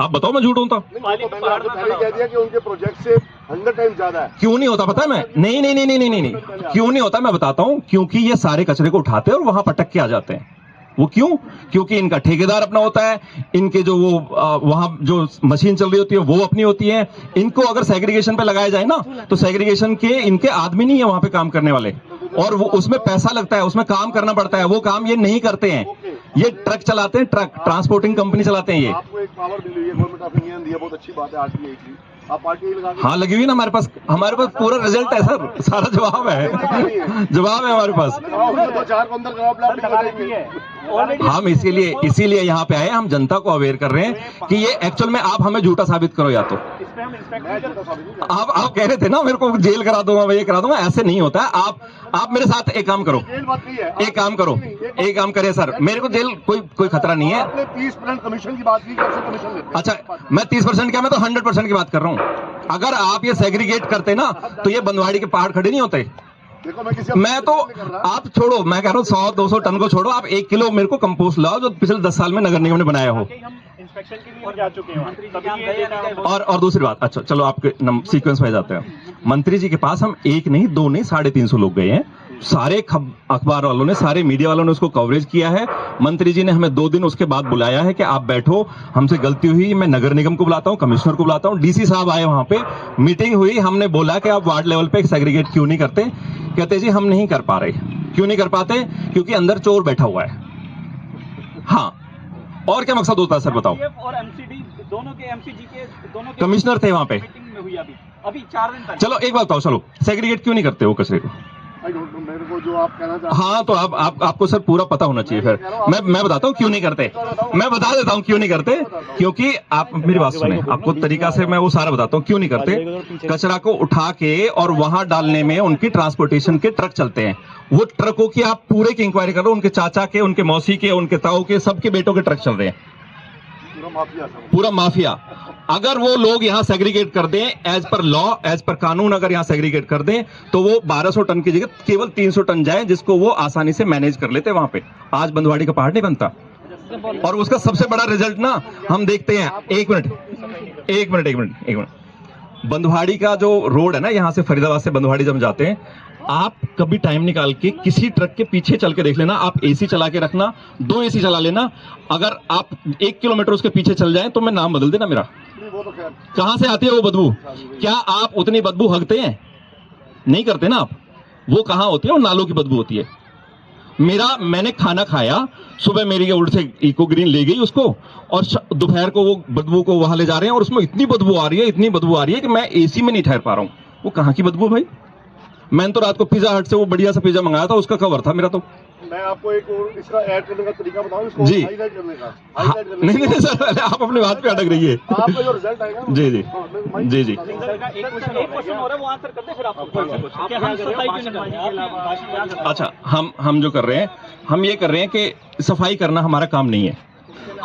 आप बताओ, मैं झूठ होता? नहीं, तो मैंने आपको पहले कह दिया कि उनके प्रोजेक्ट से 100 टाइम ज्यादा है। क्यों नहीं होता पता है? मैं नहीं, क्यों नहीं होता मैं बताता हूं। क्योंकि ये सारे कचरे को उठाते हैं और वहां पटक के आ जाते हैं। वो क्यों? क्योंकि इनका ठेकेदार अपना होता है, इनके जो वो वहां जो मशीन चल रही होती है वो अपनी होती है। इनको अगर सेग्रीगेशन पे लगाया जाए ना, तो सेग्रीगेशन के इनके आदमी नहीं है वहां पे काम करने वाले, और वो उसमें पैसा लगता है, उसमें काम करना पड़ता है। वो काम ये नहीं करते हैं, ये ट्रक चलाते हैं, ट्रक ट्रांसपोर्टिंग कंपनी चलाते हैं ये। आपको एक पावर मिली हुई है, गवर्नमेंट ऑफ इंडिया ने दिया, बहुत अच्छी बात है। आरटीआई की आप आरटीआई लगा के, हाँ लगी हुई ना हमारे पास पूरा रिजल्ट है सर, सारा जवाब है, जवाब है हमारे पास। तो 4-15 करोड़ प्लाट लगा देंगे। हम इसीलिए यहाँ पे आए, हम जनता को अवेयर कर रहे हैं कि ये एक्चुअल में आप हमें झूठा साबित करो, या तो आप कह रहे थे ना मेरे को जेल करा दूंगा, ये करा दूंगा, ऐसे नहीं होता है। आप मेरे साथ एक काम करो, एक काम करिए सर, मेरे को जेल कोई खतरा नहीं है। आपने 30% कमीशन की बात की, कैसे कमीशन लेते हैं? अच्छा, मैं 30% क्या, मैं तो 100% की बात कर रहा हूँ। अगर आप ये सेग्रीगेट करते ना, तो ये बंदवाड़ी के पहाड़ खड़े नहीं होते। देखो मैं तो आप छोड़ो, मैं कह रहा हूँ 100-200 टन को छोड़ो, आप 1 किलो मेरे को कंपोस्ट लाओ जो पिछले 10 साल में नगर निगम ने बनाया हो। इंस्पेक्शन के लिए जा चुके हैं। और दूसरी बात, अच्छा चलो आपके सीक्वेंस में जाते हैं। मंत्री जी के पास हम 1 नहीं 2 नहीं 350 लोग गए हैं। सारे अखबार वालों ने, सारे मीडिया वालों ने उसको कवरेज किया है। मंत्री जी ने हमें 2 दिन उसके बाद बुलाया है कि आप बैठो, हमसे गलती हुई, मैं नगर निगम को बुलाता हूं, कमिश्नर को बुलाता हूं, डीसी साहब आए, वहां पे मीटिंग हुई। हमने बोला कि आप वार्ड लेवल पे सेग्रीगेट क्यों नहीं करते? कहते जी हम नहीं कर पा रहे। क्यों नहीं कर पाते? क्योंकि अंदर चोर बैठा हुआ है। हाँ, और क्या मकसद होता है सर बताओ? और एमसीडी दोनों के, एमसीजी के दोनों के कमिश्नर थे वहां पे। मीटिंग में हुई अभी 4 दिन तक। चलो एक बात बताओ, चलो सेग्रीगेट क्यों नहीं करते वो कचरे को? मेरे को जो आप कहना चाहते हाँ तो आपको सर पूरा पता होना चाहिए। फिर मैं बताता हूँ क्यों नहीं करते, मैं बता देता हूँ क्यों नहीं करते। क्योंकि आप मेरी बात सुने, आपको तरीका से मैं वो सारा बताता हूँ क्यों नहीं करते। कचरा को उठा के और वहां डालने में उनकी ट्रांसपोर्टेशन के ट्रक चलते हैं। वो ट्रकों की आप पूरे की इंक्वायरी करो, उनके चाचा के, उनके मौसी के, उनके ताऊ के, सबके बेटों के ट्रक चल रहे हैं। पूरा माफिया। अगर वो लोग यहाँ सेग्रीगेट कर दें as per law, as per कानून, अगर यहाँ सेग्रीगेट कर दें तो वो 1200 टन की जगह केवल 300 टन जाए, जिसको वो आसानी से मैनेज कर लेते वहां पे। आज बंधुआड़ी का पहाड़ नहीं बनता। और उसका सबसे बड़ा रिजल्ट ना हम देखते हैं। एक मिनट, बंधुआड़ी का जो रोड है ना, यहाँ से फरीदाबाद से बंधुआड़ी जब जाते हैं, आप कभी टाइम निकाल के किसी ट्रक के पीछे चल के देख लेना। आप एसी चला के रखना, 2 एसी चला लेना। अगर आप 1 किलोमीटर उसके पीछे चल जाएं तो मैं नाम बदल देना मेरा। कहां से आती है वो बदबू? क्या आप उतनी बदबू हगते हैं? नहीं करते ना आप। वो कहां होती है? वो नालों की बदबू होती है। मैंने खाना खाया, सुबह मेरी उल्ट से इको ग्रीन ले गई उसको, और दोपहर को वो बदबू को वहां ले जा रहे हैं, और उसमें इतनी बदबू आ रही है कि मैं एसी में नहीं ठहर पा रहा हूं। वो कहां की बदबू भाई? मैंने तो रात को पिज्जा हट से वो बढ़िया सा पिज्जा मंगाया था, उसका कवर था मेरा। तो मैं आपको एक और इसका ऐड करने का तरीका बताऊं, इसको जी। हाईलाइट करने का। नहीं सर, आप अपनी बात पे अटक रही है। आपका जो रिजल्ट आएगा ना, जी। अच्छा, हम जो कर रहे हैं, हम ये कर रहे हैं कि सफाई करना हमारा काम नहीं है।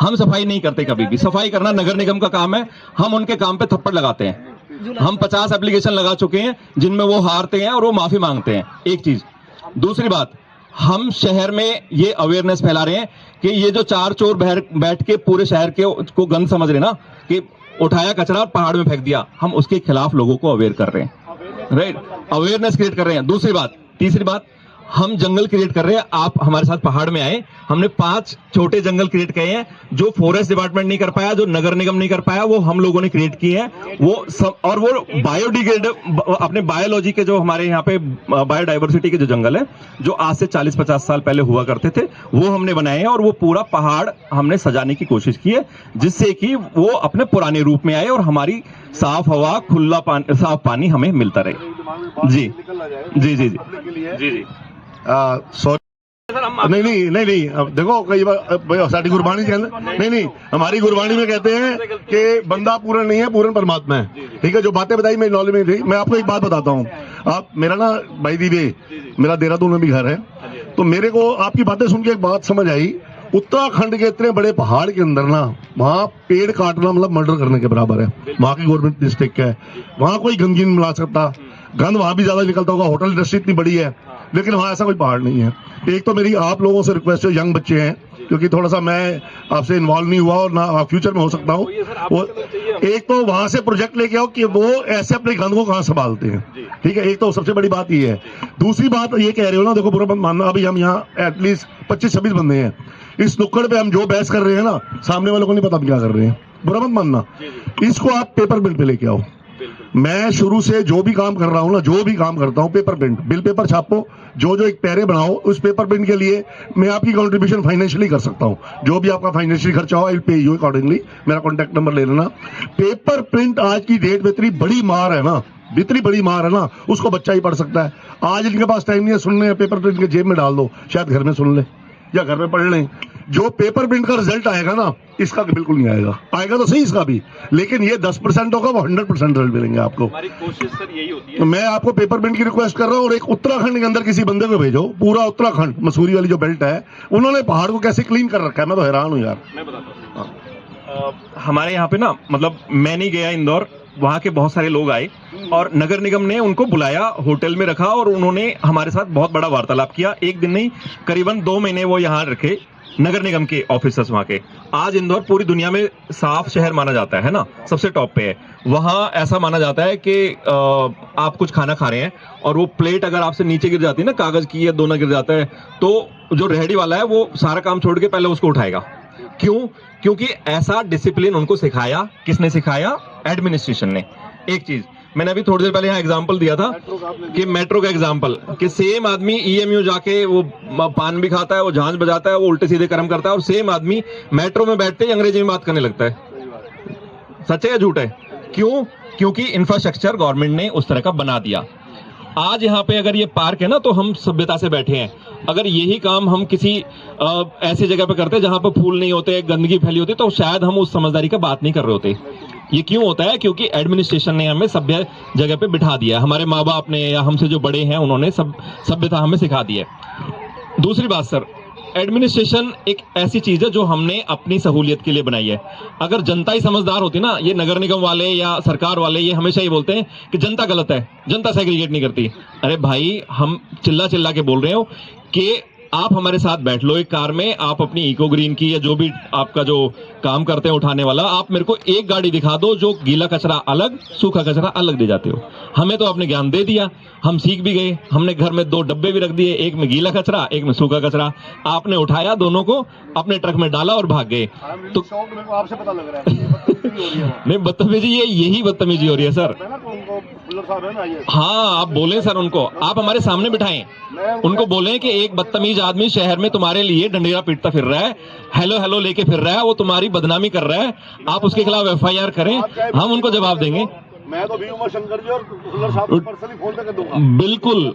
हम सफाई नहीं करते कभी भी। सफाई करना नगर निगम का काम है। हम उनके काम पे थप्पड़ लगाते हैं। हम 50 एप्लीकेशन लगा चुके हैं जिनमें वो हारते हैं और वो माफी मांगते हैं। एक चीज। दूसरी बात, हम शहर में ये अवेयरनेस फैला रहे हैं कि ये जो 4 चोर बैठ के पूरे शहर को गंद समझ रहे ना, कि उठाया कचरा और पहाड़ में फेंक दिया, हम उसके खिलाफ लोगों को अवेयर कर रहे हैं। राइट, अवेयरनेस क्रिएट कर रहे हैं। दूसरी बात, तीसरी बात, हम जंगल क्रिएट कर रहे हैं। आप हमारे साथ पहाड़ में आए, हमने 5 छोटे जंगल क्रिएट किए हैं जो फॉरेस्ट डिपार्टमेंट नहीं कर पाया, जो नगर निगम नहीं कर पाया, वो हम लोगों ने क्रिएट किए हैं। वो सब, और वो बायोडिग्रेडेबल, अपने बायोलॉजी के जो हमारे यहाँ पे बायोडाइवर्सिटी के जो जंगल है, जो आज से 40-50 साल पहले हुआ करते थे, वो हमने बनाए हैं। और वो पूरा पहाड़ हमने सजाने की कोशिश की है, जिससे कि वो अपने पुराने रूप में आए और हमारी साफ हवा, खुला पानी, साफ पानी हमें मिलता रहे। जी। सॉरी, नहीं, अब देखो कई बार साडी गुरबाणी के अंदर नहीं, हमारी गुरबाणी में कहते हैं कि बंदा पूर्ण नहीं है, पूर्ण परमात्मा है। ठीक है, जो बातें बताई मेरी नॉलेज में थी। मैं आपको एक बात बताता हूँ। आप मेरा ना भाई दीवे, मेरा देहरादून में भी घर है, तो मेरे को आपकी बातें सुन के एक बात समझ आई। उत्तराखंड के इतने बड़े पहाड़ के अंदर ना, वहाँ पेड़ काटना मतलब मर्डर करने के बराबर है। वहाँ की गवर्नमेंट डिस्ट्रिक्ट है, वहाँ कोई गंदगी नहीं मिला सकता। गंद वहाँ भी ज्यादा निकलता होगा, होटल इंडस्ट्री इतनी बड़ी है, लेकिन वहाँ ऐसा कोई पहाड़ नहीं है। एक तो मेरी आप लोगों से रिक्वेस्ट है, यंग बच्चे हैं, क्योंकि थोड़ा सा मैं आपसे इन्वॉल्व नहीं हुआ और ना फ्यूचर में हो सकता हूँ, वो एक तो वहां से प्रोजेक्ट लेके आओ कि वो ऐसे अपने गंद को कहाँ संभालते हैं। ठीक है, एक तो सबसे बड़ी बात ये है। दूसरी बात ये कह रहे हो ना, देखो बुरा मत मानना, अभी हम यहाँ एटलीस्ट 25-26 बंदे हैं। इस नुक्कड़ पे हम जो बहस कर रहे हैं ना, सामने वालों को नहीं पता हम क्या कर रहे हैं। बुरा मत मानना, इसको आप पेपर बिल पे लेके आओ। मैं शुरू से जो भी काम कर रहा हूँ ना, जो भी काम करता हूँ, पेपर प्रिंट, बिल पेपर छापो, जो एक पैरे बनाओ, उस पेपर प्रिंट के लिए मैं आपकी कंट्रीब्यूशन फाइनेंशियली कर सकता हूँ। जो भी आपका फाइनेंशियली खर्चा हो, I will pay you accordingly. मेरा कॉन्टैक्ट नंबर ले लेना। पेपर प्रिंट आज की डेट में इतनी बड़ी मार है ना, इतनी बड़ी मार है ना, उसको बच्चा ही पढ़ सकता है। आज इनके पास टाइम नहीं है सुनने, पेपर प्रिंट के जेब में डाल दो, शायद घर में सुन ले या घर में पढ़ लें। जो पेपर प्रिंट का रिजल्ट आएगा ना, इसका बिल्कुल नहीं आएगा। आएगा तो सही इसका भी, लेकिन ये 10% होगा, वो 100% रिजल्ट मिलेंगे आपको। हमारी कोशिश सर यही होती है। तो मैं आपको पेपर प्रिंट की रिक्वेस्ट कर रहा हूँ। और एक उत्तराखंड के अंदर किसी बंदे को भेजो, पूरा उत्तराखंड, मसूरी वाली जो बेल्ट है, उन्होंने पहाड़ को कैसे क्लीन कर रखा है, मैं तो हैरान हूँ यार। मैं बताता हूँ। हमारे यहाँ पे ना, मतलब मैं नहीं गया इंदौर, वहाँ के बहुत सारे लोग आए और नगर निगम ने उनको बुलाया, होटल में रखा और उन्होंने हमारे साथ बहुत बड़ा वार्तालाप किया। एक दिन नहीं, करीबन 2 महीने वो यहाँ रखे, नगर निगम के ऑफिसर्स वहाँ के। आज इंदौर पूरी दुनिया में साफ शहर माना जाता है ना, सबसे टॉप पे है। वहाँ ऐसा माना जाता है कि आप कुछ खाना खा रहे हैं और वो प्लेट अगर आपसे नीचे गिर जाती है ना, कागज की या दोना गिर जाता है, तो जो रेहड़ी वाला है वो सारा काम छोड़ के पहले उसको उठाएगा। क्यों? क्योंकि ऐसा डिसिप्लिन उनको सिखाया। किसने सिखाया? एडमिनिस्ट्रेशन ने। एक चीज मैंने अभी थोड़ी देर पहले यहाँ एग्जांपल दिया था कि मेट्रो का एग्जांपल, कि सेम आदमी ईएमयू जाके वो पान भी खाता है, वो झांझ बजाता है, वो उल्टे सीधे कर्म करता है, और सेम आदमी मेट्रो में बैठते ही अंग्रेजी में बात करने लगता है। सच है या झूठ है? क्यों? क्योंकि इंफ्रास्ट्रक्चर गवर्नमेंट ने उस तरह का बना दिया। आज यहाँ पे अगर ये पार्क है ना, तो हम सभ्यता से बैठे हैं। अगर यही काम हम किसी ऐसी जगह पे करते जहां पे फूल नहीं होते, गंदगी फैली होती, तो शायद हम उस समझदारी का बात नहीं कर रहे होते। ये क्यों होता है? क्योंकि एडमिनिस्ट्रेशन ने हमें सभ्य जगह पे बिठा दिया। हमारे माँ बाप ने या हमसे जो बड़े हैं, उन्होंने सभ्यता हमें सिखा दी है। दूसरी बात सर, एडमिनिस्ट्रेशन एक ऐसी चीज है जो हमने अपनी सहूलियत के लिए बनाई है। अगर जनता ही समझदार होती ना, ये नगर निगम वाले या सरकार वाले ये हमेशा ही बोलते हैं कि जनता गलत है, जनता सेग्रीगेट नहीं करती। अरे भाई, हम चिल्ला चिल्ला के बोल रहे हो कि आप हमारे साथ बैठ लो एक कार में, आप अपनी इको ग्रीन की या जो भी आपका जो काम करते हैं उठाने वाला, आप मेरे को एक गाड़ी दिखा दो जो गीला कचरा अलग, सूखा कचरा अलग दे जाते हो। हमें तो आपने ज्ञान दे दिया, हम सीख भी गए। हमने घर में 2 डब्बे भी रख दिए, एक में गीला कचरा, एक में सूखा कचरा। आपने उठाया, दोनों को अपने ट्रक में डाला और भाग गए। तो आपसे पता लग रहा है नहीं, बदतमीजी, यही बदतमीजी हो रही है सर। हाँ, आप बोले सर उनको, आप हमारे सामने बिठाएं, उनको बोलें कि एक बदतमीज आदमी शहर में तुम्हारे लिए डंडीरा पीटता फिर रहा है, हेलो हेलो लेके फिर रहा है, वो तुम्हारी बदनामी कर रहा है, आप उसके खिलाफ FIR करें, हम उनको जवाब देंगे। मैं तो भी उमर शंकर जी और खुल्लर साहब को पर्सनली फोन करके दूंगा। बिल्कुल,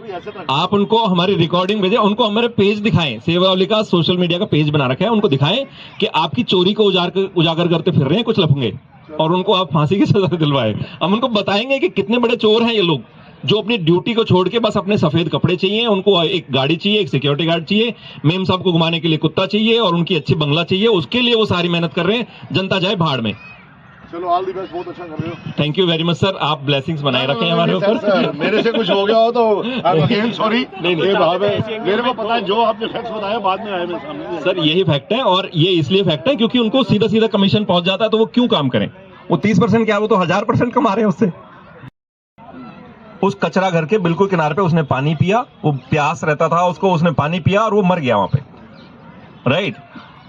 आप उनको हमारी रिकॉर्डिंग भेजें, उनको हमारे पेज दिखाएं, सेवावली का सोशल मीडिया का पेज बना रखा है, उनको दिखाएं कि आपकी चोरी को उजागर करते फिर रहे हैं कुछ लफंगे, और उनको आप फांसी की सजा दिलवाए। हम उनको बताएंगे कि कितने बड़े चोर हैं ये लोग, जो अपनी ड्यूटी को छोड़ के बस अपने सफेद कपड़े चाहिए, उनको एक गाड़ी चाहिए, एक सिक्योरिटी गार्ड चाहिए, मेम साहब को घुमाने के लिए कुत्ता चाहिए और उनकी अच्छी बंगला चाहिए, उसके लिए वो सारी मेहनत कर रहे हैं। जनता जाए भाड़ में। चलो, ऑल द बेस्ट, बहुत अच्छा कर रहे हो। Thank you very much sir, आप ब्लेसिंग्स बनाए रखें हमारे ऊपर। मेरे से कुछ हो गया हो तो अगेन सॉरी। मेरे को पता है, जो आपने फैक्ट्स बताया बाद में आए मेरे सामने। सर यही फैक्ट है, और ये इसलिए फैक्ट है क्योंकि उनको सीधा सीधा कमीशन पहुंच जाता है, तो वो क्यों काम करें? वो 30% क्या, वो तो 1000% कमा रहे हैं उससे। उस कचरा घर के बिल्कुल किनारे पे उसने पानी पिया, वो प्यास रहता था उसको, उसने पानी पिया और वो मर गया वहां पे, राइट।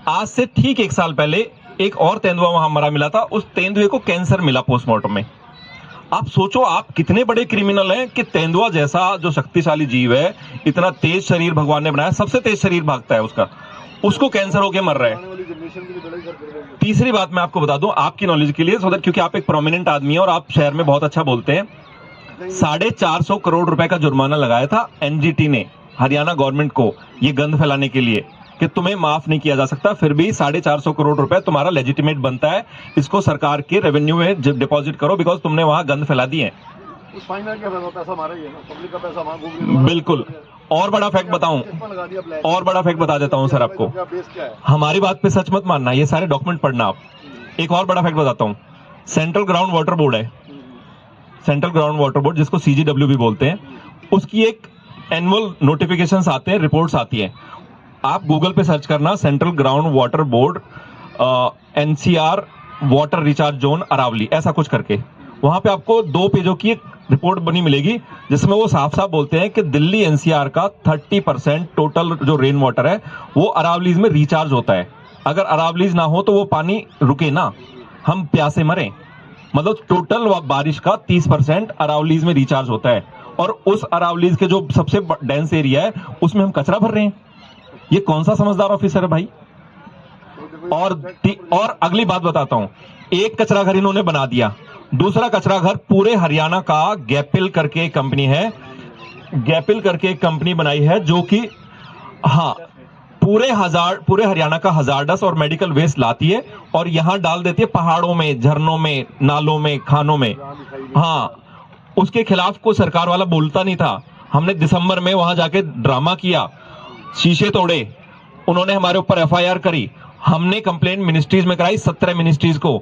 आज से ठीक 1 साल पहले एक और तेंदुआ वहां मरा मिला था, उस तेंदुए को कैंसर मिला पोस्टमार्टम में। आप सोचो, आप कितने बड़े क्रिमिनल हैं कि तेंदुआ जैसा जो शक्तिशाली जीव है, इतना तेज शरीर भगवान ने बनाया, सबसे तेज शरीर भागता है उसका, उसको कैंसर होके मर रहा है। तीसरी बात मैं आपको बता दूं आपकी नॉलेज के लिए, सो दैट, क्योंकि आप एक प्रोमिनेंट आदमी है और आप शहर में बहुत अच्छा बोलते हैं, 450 करोड़ रुपए का जुर्माना लगाया था NGT ने हरियाणा गवर्नमेंट को, ये गंद फैलाने के लिए कि तुम्हें माफ नहीं किया जा सकता, फिर भी 450 करोड़ रुपए तुम्हारा लेजिटिमेट बनता है, इसको सरकार के रेवेन्यू में डिपॉजिट करो, बिकॉज तुमने वहां गंद फैला दी है। बिल्कुल। और बड़ा फैक्ट बताऊं, और बड़ा फैक्ट बता देता हूं सर आपको, हमारी बात पे सच मत मानना, ये सारे डॉक्यूमेंट पढ़ना आप। एक और बड़ा फैक्ट बताता हूं, सेंट्रल ग्राउंड वाटर बोर्ड है, सेंट्रल ग्राउंड वाटर बोर्ड जिसको CGW भी बोलते हैं, उसकी एक एनुअल नोटिफिकेशंस आते हैं, रिपोर्ट्स आती है। आप गूगल पे सर्च करना, central ground water board NCR water recharge zone Aravalli, ऐसा कुछ करके, वहां पे आपको 2 पेजों की एक रिपोर्ट बनी मिलेगी, जिसमें वो साफ साफ बोलते हैं कि दिल्ली NCR का 30% टोटल जो रेन वाटर है वो अरावलीज में रिचार्ज होता है। अगर अरावलीज ना हो तो वो पानी रुके ना, हम प्यासे मरें। मतलब टोटल बारिश का 30% अरावलीज में रिचार्ज होता है, और उस अरावलीज के जो सबसे डेंस एरिया है उसमें हम कचरा भर रहे हैं। ये कौन सा समझदार ऑफिसर है भाई? और अगली बात बताता हूं, एक कचरा घर इन्होंने बना दिया, दूसरा कचरा घर पूरे हरियाणा का गैपिल करके एक कंपनी है, गैपिल करके एक कंपनी बनाई है, जो कि हाँ पूरे हरियाणा का हजारडस और मेडिकल वेस्ट लाती है और यहां डाल देती है पहाड़ों में, झरनों में, नालों में, खानों में। हाँ, उसके खिलाफ कोई सरकार वाला बोलता नहीं था। हमने दिसंबर में वहां जाके ड्रामा किया, शीशे तोड़े, उन्होंने हमारे ऊपर FIR करी, हमने कंप्लेंट मिनिस्ट्रीज में कराई, 17 मिनिस्ट्रीज को।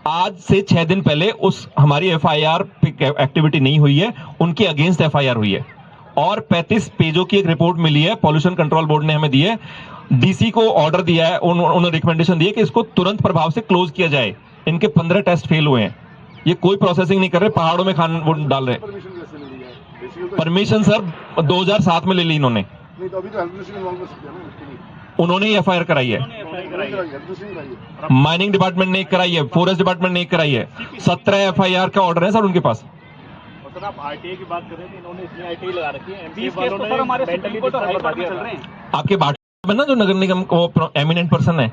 आज से 6 दिन पहले उस हमारी FIR एक्टिविटी नहीं हुई है, उनके अगेंस्ट FIR हुई है, और 35 पेजों की एक रिपोर्ट मिली है, पॉल्यूशन कंट्रोल बोर्ड ने हमें दी है, DC को ऑर्डर दिया है, उन्होंने रिकमेंडेशन दी है कि इसको तुरंत प्रभाव से क्लोज किया जाए। इनके 15 टेस्ट फेल हुए हैं, ये कोई प्रोसेसिंग नहीं कर रहे, पहाड़ों में खान वो डाल रहे। परमिशन सर 2007 में ले ली इन्होंने, उन्होंने ही FIR कराई है, माइनिंग डिपार्टमेंट ने कराई है, फॉरेस्ट डिपार्टमेंट ने कराई है, 17 FIR का ऑर्डर है सर उनके पास। सर आप RTI की बात कर रहे थे, इन्होंने इसमें RTI लगा रखी है, MP वालों ने हमारे सुप्रीम कोर्ट और हाई कोर्ट में चल रहे हैं। आपके बाट में ना जो नगर निगम को एमिनेंट पर्सन है,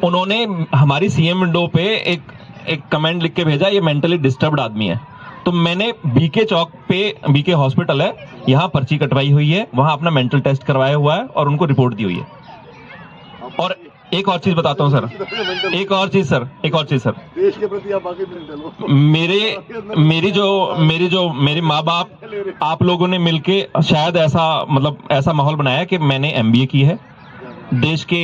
उन्होंने हमारी CM विंडो पे एक कमेंट लिख के भेजा, ये मेंटली डिस्टर्ब्ड आदमी है। तो मैंने BK चौक पे, BK हॉस्पिटल है, यहाँ पर्ची कटवाई हुई है, वहां अपना मेंटल टेस्ट करवाया हुआ है और उनको रिपोर्ट दी हुई है। और एक और चीज बताता हूँ सर, एक और चीज सर, देश के प्रति आप बाकी मेंटल हो। मेरे माँ बाप, आप लोगों ने मिलके शायद ऐसा माहौल बनाया कि मैंने MBA की है, देश के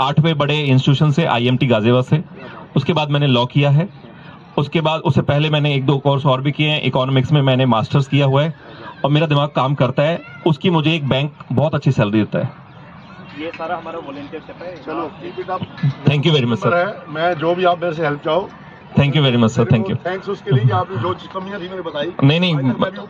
8वें बड़े इंस्टीट्यूशन से, IMT गाजियाबाद से। उसके बाद मैंने लॉ किया है। उसके बाद उससे पहले मैंने 1-2 कोर्स और भी किए हैं। इकोनॉमिक्स में मैंने मास्टर्स किया हुआ है और मेरा दिमाग काम करता है। उसकी मुझे एक बैंक बहुत अच्छी सैलरी देता है। ये सारा हमारा वॉलंटियरशिप है। चलो keep it up। Thank you very much number sir. है, मैं जो भी आप मेरे से हेल्प चाहो, thank you very much sir. Thank you. Thanks उसके लिए कि आपने जो कमियां थी मैंने बताई। नहीं आज तक मैं नहीं, भी